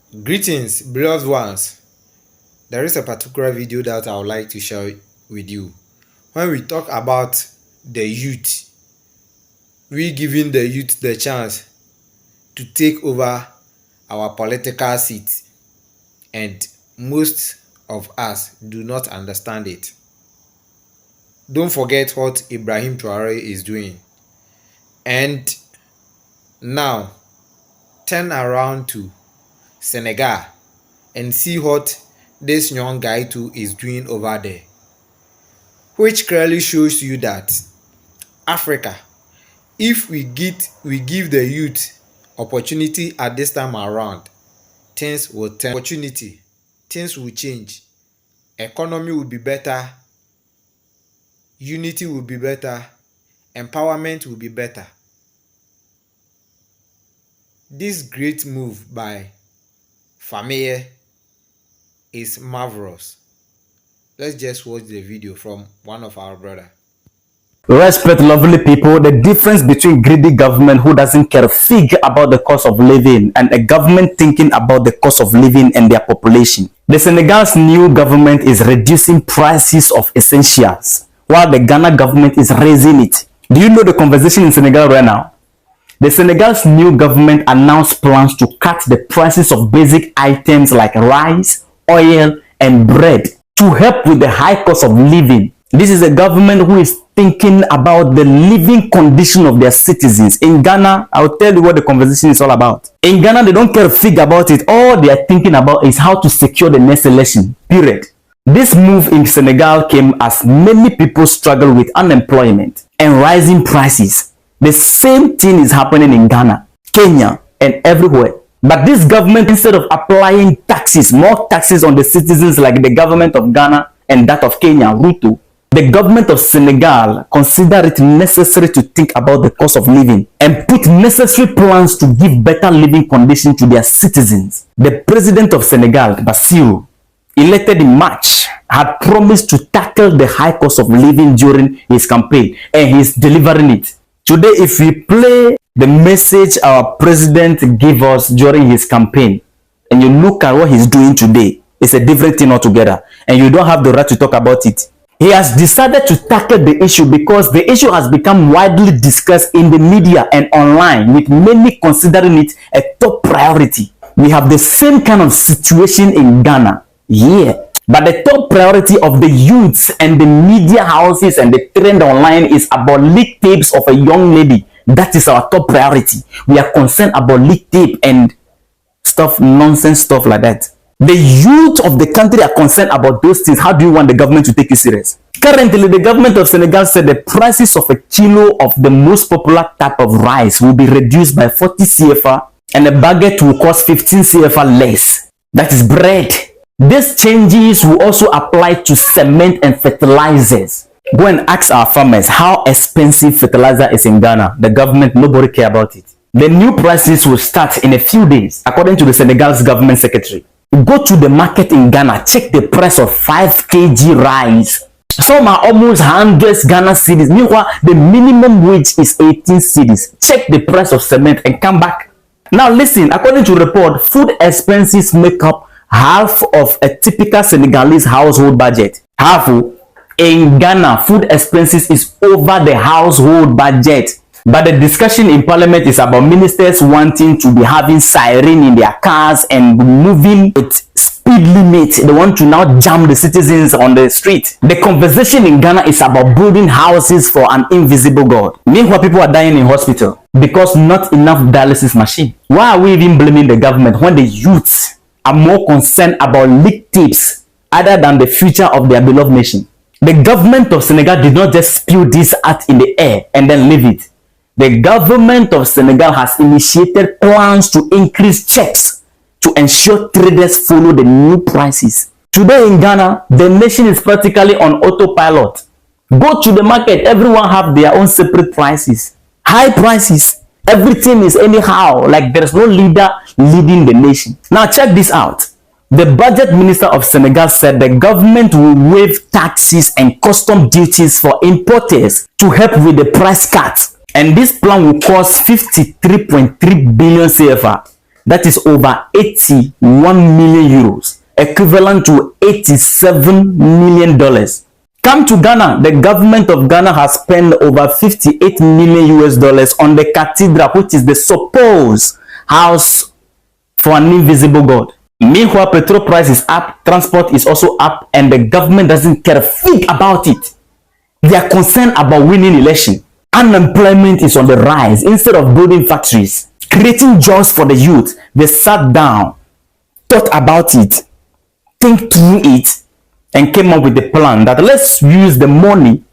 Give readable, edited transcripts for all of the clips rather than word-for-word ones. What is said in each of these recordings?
Greetings, beloved ones. There is a particular video that I would like to share with you. When we talk about the youth, we giving the youth the chance to take over our political seat, and most of us do not understand it. Don't forget what Ibrahim Traore is doing. And now, turn around to Senegal and see what this young guy too is doing over there, which clearly shows you that Africa, if we give the youth opportunity at this time around, things will turn. Opportunity, things will change, economy will be better, unity will be better, empowerment will be better. This great move by Fameye is marvelous. Let's just watch the video from one of our brother. Respect, lovely people. The difference between greedy government who doesn't care a fig about the cost of living and a government thinking about the cost of living and their population. The Senegal's new government is reducing prices of essentials while the Ghana government is raising it. Do you know the conversation in Senegal right now? The Senegal's new government announced plans to cut the prices of basic items like rice, oil, and bread to help with the high cost of living. This is a government who is thinking about the living condition of their citizens. In Ghana, I'll tell you what the conversation is all about. In Ghana, they don't care a fig about it. All they are thinking about is how to secure the next election, period. This move in Senegal came as many people struggle with unemployment and rising prices. The same thing is happening in Ghana, Kenya, and everywhere. But this government, instead of applying taxes, more taxes on the citizens like the government of Ghana and that of Kenya, Ruto, the government of Senegal consider it necessary to think about the cost of living and put necessary plans to give better living conditions to their citizens. The president of Senegal, Bassirou, elected in March, had promised to tackle the high cost of living during his campaign, and he is delivering it. Today, if we play the message our president gave us during his campaign, and you look at what he's doing today, it's a different thing altogether, and you don't have the right to talk about it. He has decided to tackle the issue because the issue has become widely discussed in the media and online, with many considering it a top priority. We have the same kind of situation in Ghana. Yeah. But the top priority of the youths and the media houses and the trend online is about leak tapes of a young lady. That is our top priority. We are concerned about leak tape and stuff, nonsense stuff like that. The youth of the country are concerned about those things. How do you want the government to take you serious? Currently, the government of Senegal said the prices of a kilo of the most popular type of rice will be reduced by 40 CFA and a baguette will cost 15 CFA less. That is bread. These changes will also apply to cement and fertilizers. Go and ask our farmers how expensive fertilizer is in Ghana. The government, nobody care about it. The new prices will start in a few days, according to the Senegal's government secretary. Go to the market in Ghana, check the price of 5 kg rice. Some are almost 100 Ghana cedis. Meanwhile, the minimum wage is 18 cedis. Check the price of cement and come back. Now listen, according to report, food expenses make up half of a typical Senegalese household budget. Half in Ghana, food expenses is over the household budget. But the discussion in parliament is about ministers wanting to be having siren in their cars and moving with speed limit. They want to now jam the citizens on the street. The conversation in Ghana is about building houses for an invisible God. Meanwhile, people are dying in hospital because not enough dialysis machine. Why are we even blaming the government when the youths are more concerned about leak tapes other than the future of their beloved nation? The government of Senegal did not just spew this out in the air and then leave it. The government of Senegal has initiated plans to increase checks to ensure traders follow the new prices. Today in Ghana, the nation is practically on autopilot. Go to the market, everyone have their own separate prices. High prices. Everything is anyhow, like there's no leader leading the nation. Now check this out. The budget minister of Senegal said the government will waive taxes and custom duties for importers to help with the price cuts. And this plan will cost 53.3 billion CFA. That is over 81 million euros, equivalent to $87 million. Come to Ghana. The government of Ghana has spent over 58 million US dollars on the cathedral, which is the supposed house for an invisible God. Meanwhile, petrol price is up, transport is also up, and the government doesn't care a fig about it. They are concerned about winning election. Unemployment is on the rise. Instead of building factories, creating jobs for the youth, they sat down, thought about it, think through it, and came up with the plan that let's use the money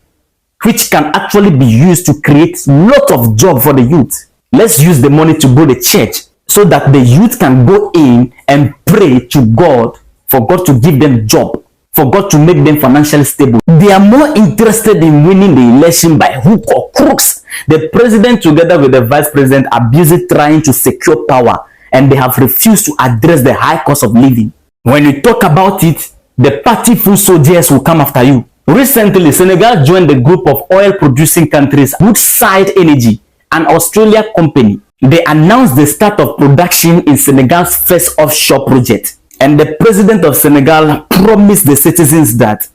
which can actually be used to create lot of job for the youth. Let's use the money to build a church so that the youth can go in and pray to God for God to give them job, for God to make them financially stable. They are more interested in winning the election by hook or crooks. The president together with the vice president are busy trying to secure power, and they have refused to address the high cost of living. When you talk about it, the party full soldiers will come after you. Recently, Senegal joined the group of oil-producing countries Woodside Energy, an Australian company. They announced the start of production in Senegal's first offshore project. And the president of Senegal promised the citizens that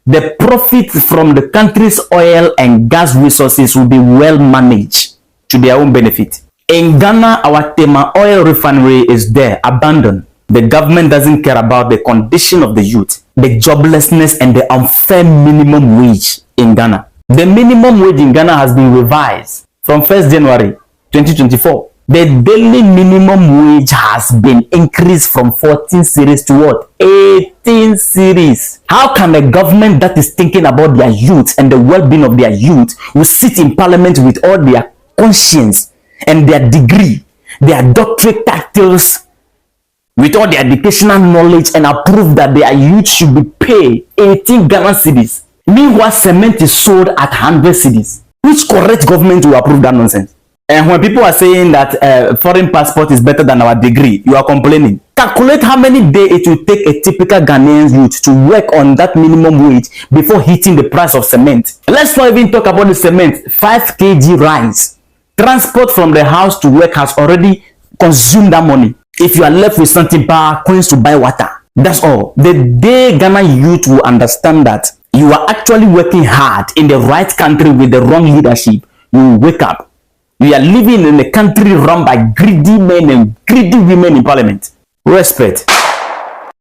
the profit from the country's oil and gas resources will be well managed to their own benefit. In Ghana, our Tema oil refinery is there, abandoned. The government doesn't care about the condition of the youth, the joblessness, and the unfair minimum wage in Ghana. The minimum wage in Ghana has been revised from 1st January 2024. The daily minimum wage has been increased from 14 cedis to what? 18 cedis. How can a government that is thinking about their youth and the well-being of their youth will sit in parliament with all their conscience and their degree, their doctorate titles, with all their educational knowledge, and approve that their youth should be paid 18 Ghana cedis? Meanwhile, cement is sold at 100 cedis. Which correct government will approve that nonsense? And when people are saying that foreign passport is better than our degree, you are complaining. Calculate how many days it will take a typical Ghanaian youth to work on that minimum wage before hitting the price of cement. Let's not even talk about the cement. 5 kg rice. Transport from the house to work has already consumed that money. If you are left with something, coins to buy water. That's all. The day Ghana youth will understand that you are actually working hard in the right country with the wrong leadership, you will wake up. We are living in a country run by greedy men and greedy women in parliament. Respect.